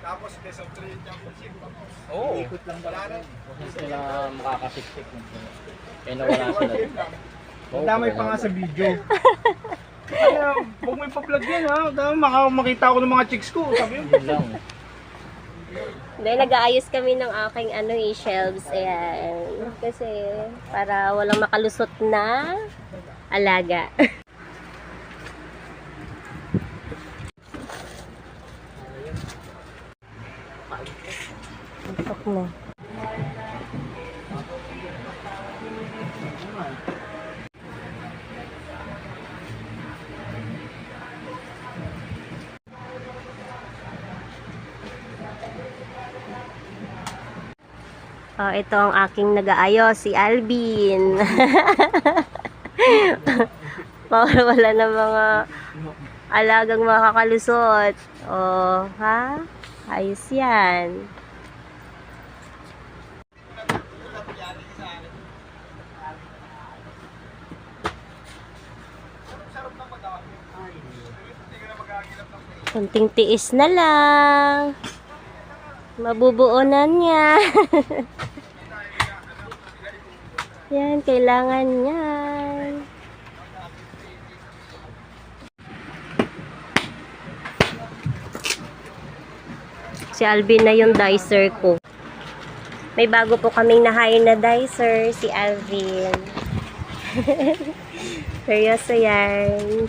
Tapos best of 3 championship. Oo. Ikot lang Wala pala. na. Kasi sila makakasiksik. Kaya nawala sila. Oo, Damay pa nga sa video. Kaya, huwag mo ipa-vlog yan ha. Dami makita ako ng mga chicks ko. Sabi yun. Yun lang. Hindi, nag-aayos kami ng aking shelves. Ayan. Kasi para walang makalusot na alaga. Antok na. Oh, ito ang aking nag-aayos, si Alvin. Wala na mga alagang makakalusot. Oh, ha? Ayos yan. Kunting tiis na lang. Mabubuo na niya. Yan, kailangan yan. Si Alvin na yung dicer ko. May bago po kaming na-hire na dicer, si Alvin. Seryoso yan.